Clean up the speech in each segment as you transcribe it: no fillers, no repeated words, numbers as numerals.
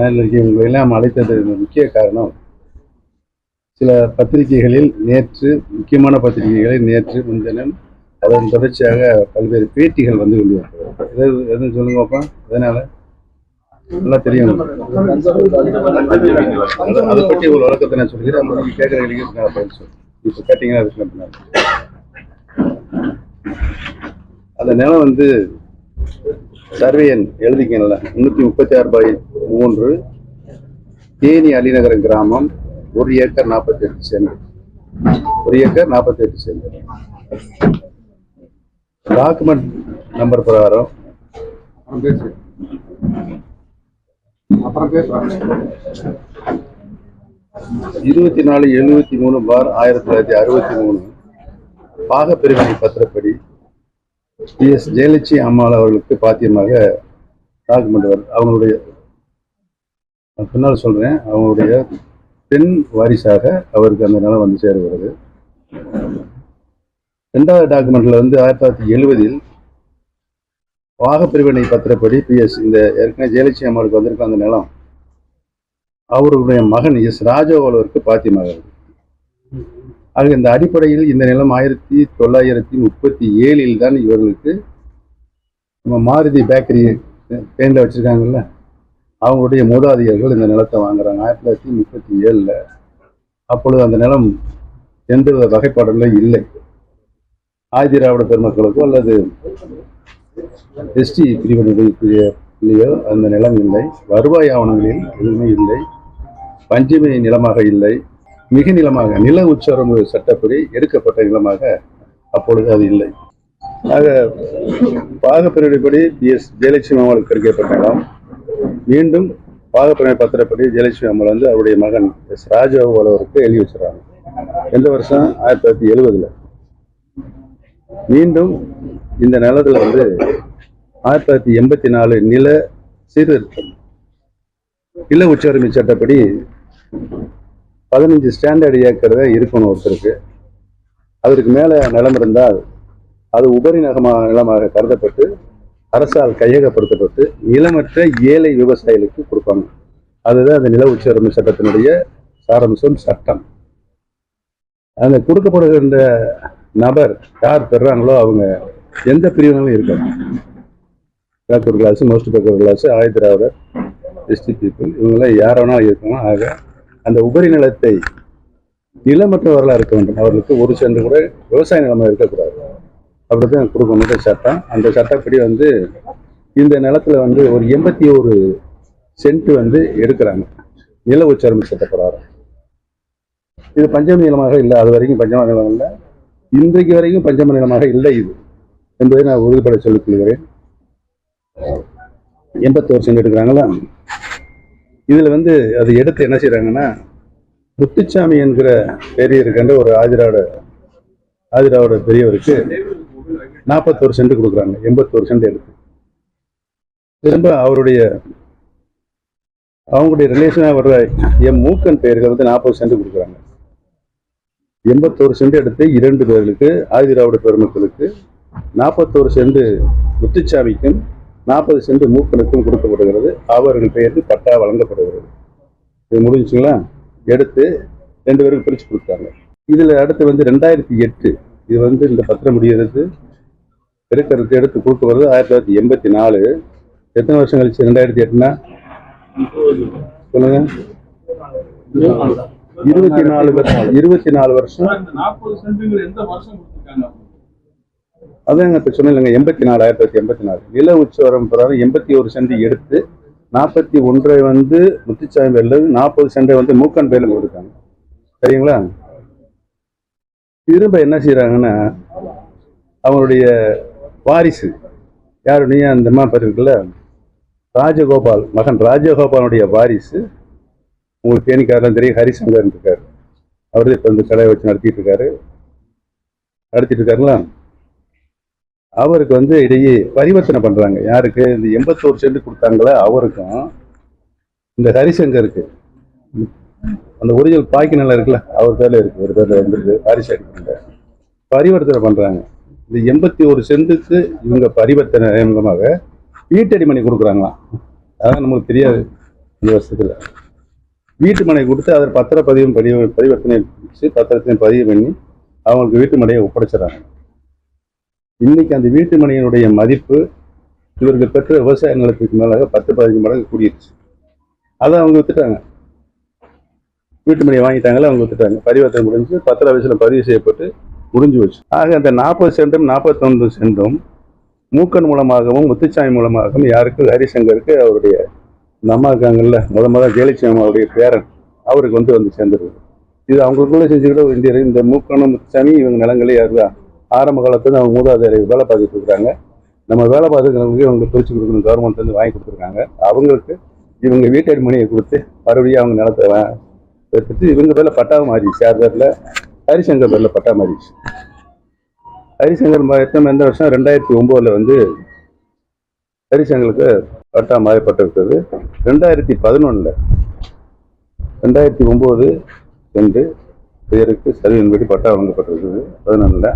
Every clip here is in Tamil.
இன்றைக்கு உங்களை எல்லாம் அழைத்தது முக்கிய காரணம், சில பத்திரிகைகளில் நேற்று, முக்கியமான பத்திரிகைகளில் நேற்று முன்தினம், அதன் தொடர்ச்சியாக பல்வேறு பேட்டிகள் வந்து கொண்டிருக்கிறது. எதுவும் சொல்லுங்க பாப்பா, எதனால நல்லா தெரியும். அதை பற்றி ஒரு வழக்கத்தை நான் சொல்கிறேன். நீங்க கேட்கிற கேள்விக்கு பதில் சொல்லு. இப்போ கேட்டீங்கன்னா அதுக்கு அந்த நிலம் வந்து சர்வேயன் எழுதிக்கல 336/3 தேனி அலிநகரம் கிராமம், 1 acre 48 cent. 1 acre 48 cent. Document number பிரகாரம் 24/73/1963 பாகப்பிரிவினை பத்திரப்படி PS ஜெயலட்சுமி அம்மாள் அவர்களுக்கு பாத்தியமாக டாக்குமெண்ட் அவங்களுடைய பின்னால் சொல்றேன், அவங்களுடைய பெண் வாரிசாக அவருக்கு அந்த நிலம் வந்து சேருகிறது. 2வது டாக்குமெண்ட்ல வந்து 1970 பாகப்பிரிவினை பத்திரப்படி PS இந்த ஏற்கனவே ஜெயலட்சுமி அம்மாளுக்கு வந்திருக்க அந்த நிலம் அவருடைய மகன் S ராஜகோபாலுக்கு பாத்தியமாக இருக்கு. ஆக இந்த அடிப்படையில் இந்த நிலம் 1937 தான் இவர்களுக்கு நம்ம மாருதி பேக்கரி பெயின்ல வச்சிருக்காங்கல்ல, அவங்களுடைய மூதாதையர்கள் இந்த நிலத்தை வாங்குறாங்க 1937. அப்பொழுது அந்த நிலம் எந்த வகைப்பாடுல இல்லை. ஆதிதிராவிட பெருமக்களுக்கோ அல்லது ST பிரிவினையோ அந்த நிலம் இல்லை. வருவாய் ஆவணங்களில் எதுவுமே இல்லை. பஞ்சமி நிலமாக இல்லை. மிக நிலமாக, நில உச்சவரம்பு சட்டப்படி எடுக்கப்பட்ட நிலமாக அப்பொழுது அது இல்லை. ஆக பாகப்பிரிவினைப்படி PS ஜெயலட்சுமி அம்மாளுக்கு கிடைக்கப்பட்ட நிலம் மீண்டும் பாகப்பிரிவினை பத்திரப்படி ஜெயலட்சுமி அம்மாள் வந்து அவருடைய மகன் S ராஜகோபால் அவருக்கு எழுதி வச்சுறாங்க. எந்த வருஷம்? 1970. மீண்டும் இந்த நிலத்துல வந்து 1984 நில சீர்திருத்தம், நில உச்சவரம்பு சட்டப்படி 15 ஸ்டாண்டர்ட் ஏக்கர் இருக்கணும் ஒருத்தருக்கு. அதற்கு மேல நிலம் இருந்தால் அது உபரி நிலமாக கருதப்பட்டு அரசால் கையகப்படுத்தப்பட்டு நிலமற்ற ஏழை விவசாயிகளுக்கு கொடுப்பாங்க. அதுதான் அந்த நில உச்சவரம்பு சட்டத்தினுடைய சாரம்சம், சட்டம். அந்த கொடுக்கப்படுகின்ற நபர் யார் பெறாங்களோ அவங்க எந்த பிரிவினரும் இருக்காங்க. Backward class, most backward class, Adi Dravidar, ST people, இவங்கெல்லாம் யாரானாலும் இருக்கலாம். ஆக அந்த உபரி நிலத்தை நிலமற்றவர்களாக இருக்க வேண்டும். அவர்களுக்கு ஒரு சென்ட் கூட விவசாய நிலமாக இருக்கக்கூடாது. அப்படித்தான் கொடுக்கணும் சட்டம். அந்த சட்டப்படி வந்து இந்த நிலத்துல வந்து ஒரு 81 சென்ட் வந்து எடுக்கிறாங்க நில உச்சவரம்பு சட்டப்பிரகாரம். இது பஞ்சம நிலமாக இல்லை. அது வரைக்கும் பஞ்சம நிலம் இல்லை. இன்றைக்கு வரைக்கும் பஞ்சம நிலமாக இல்லை இது என்பதை நான் உறுதிப்பட சொல்லிக் கொள்கிறேன். 81 சென்ட் எடுக்கிறாங்களா. இதுல வந்து அது எடுத்து என்ன செய்யறாங்கன்னா, முத்துச்சாமி என்கிற பெரிய இருக்கின்ற ஒரு ஆதிராவிட பெரியவருக்கு 41 சென்ட் கொடுக்குறாங்க. 81 சென்ட் எடுத்து திரும்ப அவங்களுடைய ரிலேஷனாக வர்ற மூக்கன் பெயர்கள் வந்து 40 சென்ட் கொடுக்குறாங்க. 81 சென்ட் எடுத்து 2 பேர்களுக்கு, ஆதிதிராவிட பெருமக்களுக்கு 41 சென்ட் முத்துச்சாமிக்கும் 40 சென்ட் மூக்கனுக்கும் கொடுக்கப்படுகிறது. அவர்கள் பெயருக்கு பட்டா வழங்கப்படுகிறது. இது முடிஞ்சுங்களா? எடுத்து 2 பேருக்கு பிரிச்சு கொடுத்தாங்க. இதுல அடுத்து வந்து 2008 இது வந்து இந்த பத்திரம் முடிகிறது எடுக்கிறது எடுத்து கொடுக்க வருது 1984. எத்தனை வருஷம் கழிச்சு? 2008னா சொல்லுங்க, 24 வருஷம். அதான் இப்ப சொன்னீங்க 1984 நில உச்சவரம்பு பிரகாரம் 81 சென்ட் எடுத்து 41 வந்து முத்துச்சாமி பேர்ல, 40 சென்ட் வந்து மூக்கன் பேர்ல கொடுத்தாங்க. சரிங்களா? திரும்ப என்ன செய்யறாங்கன்னா, அவங்களுடைய வாரிசு யாருடைய அந்த அம்மா பேர் இருக்குல்ல, ராஜகோபால், மகன் ராஜகோபாலுடைய வாரிசு, உங்களுக்கு தேனிக்காரெல்லாம் தெரியும், ஹரிசங்கர் இருக்காரு. அவரு இப்ப இந்த கடை வச்சு நடத்திட்டு இருக்காருங்களா. அவருக்கு வந்து இடையே பரிவர்த்தனை பண்றாங்க. யாருக்கு? இந்த 81 சென்ட் கொடுத்தாங்களா அவருக்கும் இந்த ஹரிசங்கருக்கு அந்த ஒரிஜினல் பாக்கி நிலம் இருக்குல்ல, அவர் பேர்ல இருக்கு, ஒரு பேர்ல வந்துருக்கு, ஹரிச அடிப்படையில் பரிவர்த்தனை பண்றாங்க. இந்த 81 சென்ட்டுக்கு இவங்க பரிவர்த்தனை மூலமாக வீட்டடி மணி கொடுக்குறாங்களாம். அதான் நமக்கு தெரியாது. இந்த வருஷத்துல வீட்டு மனை கொடுத்து அதில் பரிவர்த்தனை பத்திரத்தையும் பதிவு பண்ணி அவங்களுக்கு வீட்டு மனையை ஒப்படைச்சிடறாங்க. இன்னைக்கு அந்த வீட்டு மனையினுடைய மதிப்பு இவருக்கு பெற்ற விவசாய நிலத்துக்கு மேலாக 10-15 மடங்கு கூடிருச்சு. அதை அவங்க வித்துட்டாங்க. வீட்டு மனையை வாங்கிட்டாங்களே, அவங்க வித்துட்டாங்க. பரிவர்த்தனை முடிஞ்சு பத்திர வயசுல பதிவு செய்யப்பட்டு முடிஞ்சு வச்சு. ஆக அந்த 40 சென்டும் 49 சென்டும் மூக்கன் மூலமாகவும் முத்துச்சாமி மூலமாகவும் யாருக்கு, ஹரிசங்கருக்கு, அவருடைய இந்த அம்மா இருக்காங்கல்ல, முதல் ஜெயலட்சுமி அவருடைய பேரன், அவருக்கு வந்து சேர்ந்துருது. இது அவங்களுக்குள்ள செஞ்சுக்கிட்ட இந்த மூக்கனும் முத்துச்சாமி இவங்க நிலங்களே யாருதான் ஆரம்ப காலத்துல அவங்க மூதாதையரை வேலை பார்த்துட்டு இருக்கிறாங்க. நம்ம வேலை பார்த்துக்கிறவங்களுக்கு இவங்க பிரிச்சு கொடுக்கணும், கவர்மெண்ட் வந்து வாங்கி கொடுத்துருக்காங்க. அவங்களுக்கு இவங்க வீட்டடி மணியை கொடுத்து மறுபடியும் அவங்க நிலத்தை எடுத்துட்டு இவங்க பேர்ல பட்டா மாறிடுச்சு. யார் பேர்ல? ஹரிசங்கர் பேர்ல பட்டா மாறிடுச்சு. ஹரிசங்கர் எந்த வருஷம் 2009 வந்து ஹரிசங்கருக்கு பட்டா மாறப்பட்டிருக்கிறது. 2011 2009 என்று பேருக்கு சரிவின்படி பட்டா வழங்கப்பட்டிருக்குது. 11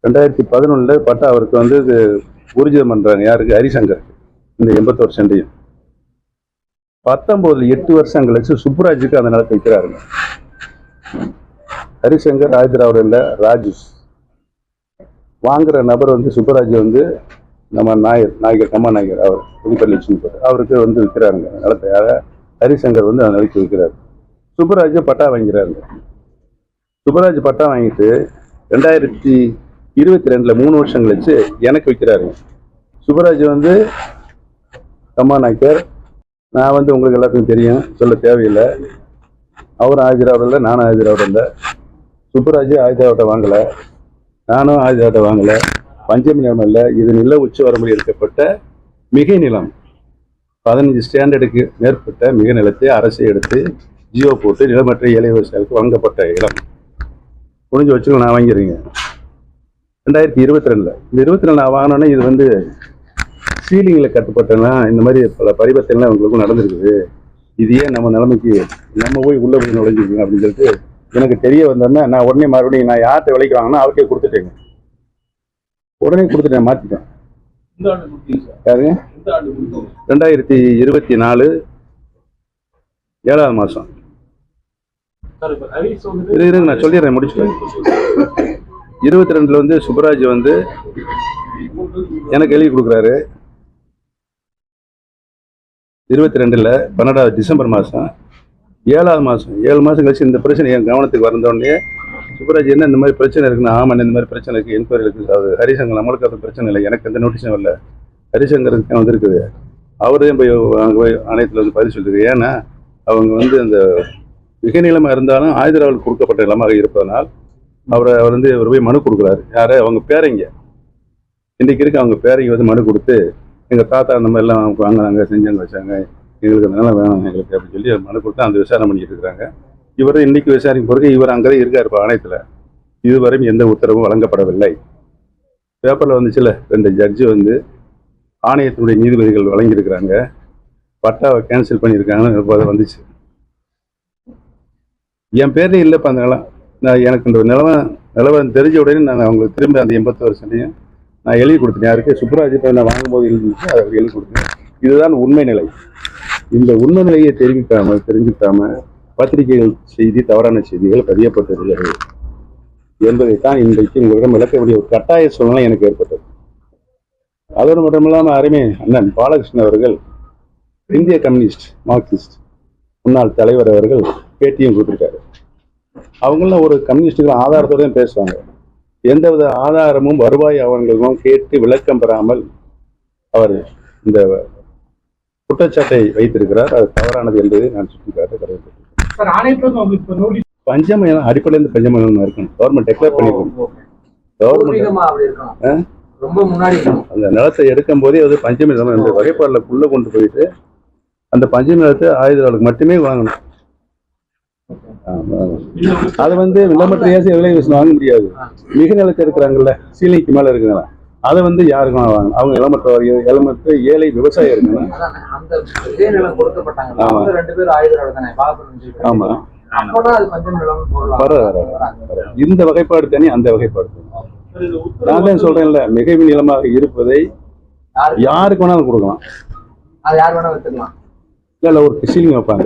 2011 பட்டா அவருக்கு வந்து ஊர்ஜிதம் பண்றாங்க. யாருக்கு? ஹரிசங்கருக்கு. இந்த 81 சென்டையும் 19 8 வருஷம் கழிச்சு சுப்புராஜுக்கு அந்த நிலத்தை வைக்கிறாருங்க. ஹரிசங்கர் ஆதிராவிட இல்ல, ராஜேஷ் வாங்குற நபர் வந்து சுப்பராஜ் வந்து நம்ம நாயகர் கம்மா நாயகர், அவர் புதுப்பள்ளி அவருக்கு வந்து விற்கிறாருங்க நிலத்தை. ஹரிசங்கர் வந்து அந்த நிலத்தை விற்கிறாரு. சுப்பராஜ் பட்டா வாங்கிறாருங்க. சுப்பராஜ் பட்டா வாங்கிட்டு 2022 3 வருஷம் கழிச்சு எனக்கு விற்கிறாருங்க. சுப்பராஜ் வந்து கம்மா நாயக்கர், நான் வந்து உங்களுக்கு எல்லாத்துக்கும் தெரியும், சொல்ல தேவையில்லை. அவரும் ஆதிராவிட இல்லை, நானும் ஆதிராவிட இல்லை. சுப்பராஜ் ஆதிராவிட வாங்கலை, நானும் ஆதிராவிட வாங்கலை. பஞ்சமி நிலம் இல்லை, இது நில உச்சி வரம்பு எடுக்கப்பட்ட மிகை நிலம். 15 ஸ்டாண்டர்டுக்கு மேற்பட்ட மிக நிலத்தை அரசை எடுத்து ஜியோ போட்டு நிலமற்ற ஏழை விவசாயிகளுக்கு வழங்கப்பட்ட இடம். முடிஞ்சு வச்சுக்கோ, நான் வாங்கிடுறீங்க. 2022 இந்த 22 நான் வாங்கினோன்னே இது வந்து சீலிங்கில் கட்டுப்பட்டனா இந்த மாதிரி பல பரிவர்த்தனைலாம் அவங்களுக்கும் நடந்திருக்குது. இது ஏன் நம்ம நிலைமைக்கு நம்ம போய் உள்ள போய் நுழைஞ்சிருக்கோம் அப்படின்னு சொல்லிட்டு எனக்கு தெரிய வந்தோன்னா நான் உடனே மறுபடியும் நான் யார்கிட்ட விலைக்கு வாங்கினா அவர்கிட்ட கொடுத்துட்டேங்க. உடனே கொடுத்துட்டேன், மாற்றிட்டேன். யாருங்க? 2024 7ஆம் மாதம். இருங்க நான் சொல்லிடுறேன், முடிச்சுட்டேன். 22 வந்து சுப்பராஜ் வந்து எனக்கு எழுதி கொடுக்குறாரு. 22 12 டிசம்பர் மாதம் 7ஆவது மாதம் 7 மாதம் கழிச்சு இந்த பிரச்சனை என் கவனத்துக்கு வந்தோடனே சுப்பராஜ் என்ன இந்த மாதிரி பிரச்சனை இருக்குன்னு, ஆமாம் இந்த மாதிரி பிரச்சனை இருக்குது, என்கொயரி இருக்குது. அது ஹரிசங்கர் நம்மளுக்கு அது பிரச்சனை இல்லை, எனக்கு எந்த நோட்டீஸும் இல்லை, ஹரிசங்கருக்கு வந்துருக்குது. அவரையும் போய் அங்கே போய் ஆணையத்தில் வந்து பதிவு சொல்லிருக்கு. ஏன்னா அவங்க வந்து அந்த மிக நிலமாக இருந்தாலும் ஆயுதராவலுக்கு கொடுக்கப்பட்ட நிலமாக இருப்பதனால் அவர் வந்து அவர் போய் மனு கொடுக்குறாரு. யார்? அவங்க பேரைங்க இன்றைக்கு இருக்கு. அவங்க பேரைங்க வந்து மனு கொடுத்து எங்கள் தாத்தா அந்த மாதிரிலாம் வாங்கினாங்க, செஞ்சாங்க, வச்சாங்க, எங்களுக்கு அந்த நிலம் வேணும் எங்களுக்கு அப்படின்னு சொல்லி மனு கொடுத்து அந்த விசாரணை பண்ணிட்டு இருக்கிறாங்க. இவர் இன்னைக்கு விசாரிக்கும் பிறகு இவர் அங்கேதான் இருக்கார் இப்போ ஆணையத்தில். இதுவரையும் எந்த உத்தரவும் வழங்கப்படவில்லை. பேப்பரில் வந்துச்சுல, 2 ஜட்ஜு வந்து ஆணையத்தினுடைய நீதிபதிகள் வழங்கியிருக்கிறாங்க, பட்டாவை கேன்சல் பண்ணியிருக்காங்கன்னு வந்துச்சு. என் பேர்லேயே இல்லைப்பா அந்த நிலம். நான் எனக்கு இந்த நிலவரம் தெரிஞ்ச உடனே நான் அவங்களுக்கு திரும்ப அந்த 81 சென்டையும் நான் எழுதி கொடுத்தேன். யாருக்கு? சுப்பராஜிட்ட நான் வாங்கும்போது எழுதிச்சு, அதை எழுதி கொடுத்தேன். இதுதான் உண்மை நிலை. இந்த உண்மை நிலையை தெரிஞ்சுக்காம பத்திரிகைகள் செய்தி, தவறான செய்திகள் பதியப்பட்டிருக்கிறது என்பதைத்தான் இன்றைக்கு உங்களிடம் விளக்க வேண்டிய ஒரு கட்டாய சூழ்நிலை எனக்கு ஏற்பட்டது. அதோடு மட்டுமில்லாமல் அருமை அண்ணன் பாலகிருஷ்ணன் அவர்கள், இந்திய கம்யூனிஸ்ட் மார்க்சிஸ்ட் முன்னாள் தலைவர் அவர்கள் பேட்டியும் கொடுத்துருக்காரு. அவங்களாம் ஒரு கம்யூனிஸ்டுகள் ஆதாரத்தோடு தான் பேசுவாங்க. எந்தவித ஆதாரமும் வருவாய் அவர்களும் கேட்டு விளக்கம் பெறாமல் அவர் இந்த குற்றச்சாட்டை வைத்திருக்கிறார். அது தவறானது என்பதை நான் சுட்டிக்காட்ட கடமைப்பட்டிருக்கேன். பஞ்சமயம் அடிப்படையில் பஞ்சமயம் இருக்கணும். கவர்மெண்ட் டிக்ளேர் பண்ணிருக்கணும். கவர்மெண்ட் அந்த நிலத்தை எடுக்கும் போதே அது பஞ்சமி நிலம் இந்த வகைப்பாடுக்குள்ள கொண்டு போயிட்டு அந்த பஞ்சமி நிலத்தை ஆயுதங்களுக்கு மட்டுமே வாங்கணும். அது வந்து நிலமற்ற விலை வாங்க முடியாது. மிக நிலத்தை இருக்கிறாங்கல்ல, சீலிங்க்கு மேல இருக்குங்களா, அதை வந்து யாருக்கும் வாங்க. அவங்க இளமற்ற ஏழை விவசாயம் இருக்குங்க. ஆமா, இந்த வகைப்பாடு தனி, அந்த வகைப்பாடு தனி. நான் தான் சொல்றேன்ல, மிகை நிலமாக இருப்பதை யாருக்கு வேணாலும் கொடுக்கலாம். இல்லை ஒரு சீலிங் வைப்பாங்க.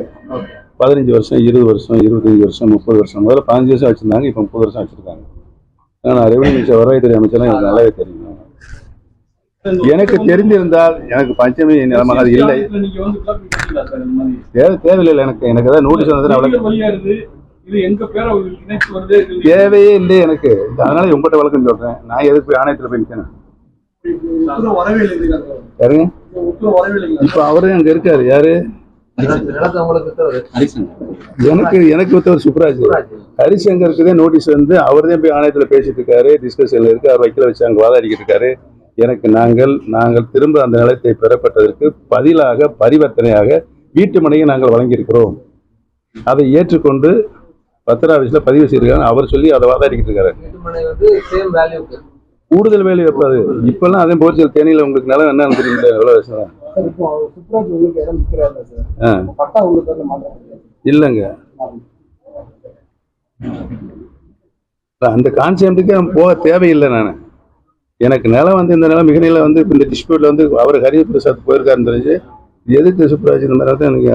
15 வருஷம் 20 வருஷம் 25 வருஷம் 30 வருஷம் முதல்ல 15 வருஷம் வச்சிருந்தாங்க, இப்போ 30 வருஷம் வச்சிருக்காங்க. நான் ரெவன்யூ மினிஸ்டர் வருவாய்த்துறை அமைச்சர்னா எனக்கு நல்லாவே தெரியும். எனக்கு தெரிந்திருந்தால் எனக்கு பஞ்சமி நிலமாக அது இல்லை, தேவையில்லை. எனக்கு ஏதாவது நோட்டீஸ் வந்தது தேவையே இல்லை எனக்கு. அதனால உங்கள்கிட்ட வழக்கம் சொல்றேன். நான் எதுக்கு போய் ஆணையத்தில் போய் நிற்கணும்? யாருங்க இப்ப அவரு அங்க இருக்காரு? யாரு? எனக்கு ஒருத்தவர் சுப்ராஜ் ஹரிசங்கருக்கு நோட்டீஸ் வந்து அவர் தான் போய் ஆணையத்துல பேசிட்டு இருக்காரு, டிஸ்கஷன்ல இருக்கு. அவர் வைக்கல வச்சு அங்க வாதாடிக்கிட்டு இருக்காரு. எனக்கு நாங்கள் திரும்ப அந்த நிலத்தை பெறப்பட்டதற்கு பதிலாக பரிவர்த்தனையாக வீட்டு மனையை நாங்கள் வழங்கியிருக்கிறோம். அதை ஏற்றுக்கொண்டு பத்திர ஆபீஸ்ல பதிவு செய்திருக்காங்க. அவர் சொல்லி அதை வாதாடிக்கிட்டு இருக்காரு. கூடுதல் வேலை வைப்பாது. இப்பெல்லாம் அதே போச்சு. தேனியில உங்களுக்கு நிலம் என்ன தெரியுங்களா? எவ்வளவு வருஷம் இல்லைங்க. அந்த கான்செப்டுக்கு போக தேவையில்லை. நான் எனக்கு நிலம் வந்து இந்த நிலம் மிகநில வந்து இந்த டிஸ்பியூட்ல வந்து அவர் ஹரி பிரசாத் போயிருக்காருன்னு தெரிஞ்சு எதுக்கு சுப்ராஜ் இந்த மாதிரி தான் எனக்கு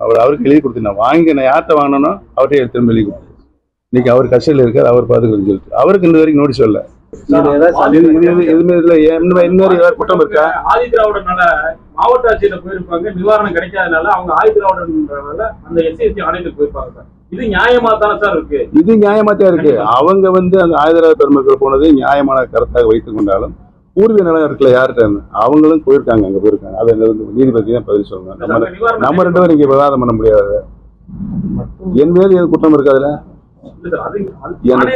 அவருக்கு எழுதி கொடுத்தேன். வாங்கி நான் யார்கிட்ட வாங்கினோ அவர்கிட்ட திரும்ப எழுதி கொடுத்தேன். இன்னைக்கு அவர் கஷ்டம் இருக்காரு, அவர் பார்த்துக்கணும்னு சொல்லிட்டு அவருக்கு இந்த வரைக்கும் நோட்டீஸ் வரல. குற்றம் இருக்கா? ஆதிதிராவிடனால மாவட்ட ஆட்சியில போயிருப்பாங்க, நிவாரணம் கிடைக்காதனால அவங்க ஆதிதிராவிடனால அந்த எஸ்சி ஆணையத்துக்கு போயிருப்பாங்க. இது நியாயமா தானே சார் இருக்கு? இது நியாயமா தான் இருக்கு. அவங்க வந்து அந்த ஆதிதிராவிட பெருமக்கள் போனது நியாயமான கருத்தாக வைத்துக் கொண்டாலும் பூர்வீக நிலம் இருக்குல்ல யார்கிட்ட அவங்களும் போயிருக்காங்க, அங்க போயிருக்காங்க. அதை நீதிபதி தான் பதில் சொல்லணும். நம்ம 2 பேரும் இங்க விவாதம் பண்ண முடியாது. என் மேல் எது குற்றம் இருக்காதுல?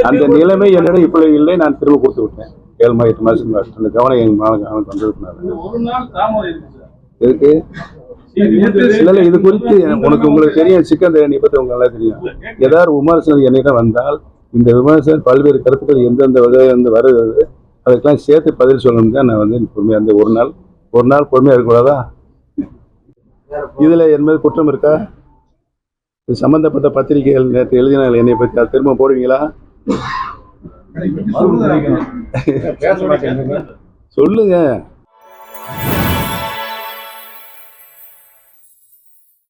அந்த நிலைமை என்னிடம் இப்ப இல்லை. நான் திரும்ப கொடுத்து விட்டேன். 7 மாசம் 8 மாசம் கவனம் எங்க வந்திருக்கிறாங்க. இருக்கு இல்ல இது குறித்து உங்களுக்கு தெரியும். சிக்கந்தேனி பத்தி உங்களுக்கு நல்லா தெரியும். ஏதாவது விமர்சனம் என்னிடம் வந்தால் இந்த விமர்சனம் பல்வேறு கருத்துக்கள் எந்தெந்த வகையிலிருந்து வருகிறது அதுக்கெல்லாம் சேர்த்து பதில் சொல்லணும் தான் நான் வந்து பொறுமையா அந்த ஒரு நாள் பொறுமையா இருக்கக்கூடாதா? இதுல என் மீது குற்றம் இருக்கா? இது சம்பந்தப்பட்ட பத்திரிகைகள் நேற்று எழுதினார்கள் என்னை பற்றி, அது திரும்ப போடுவீங்களா? சொல்லுங்க.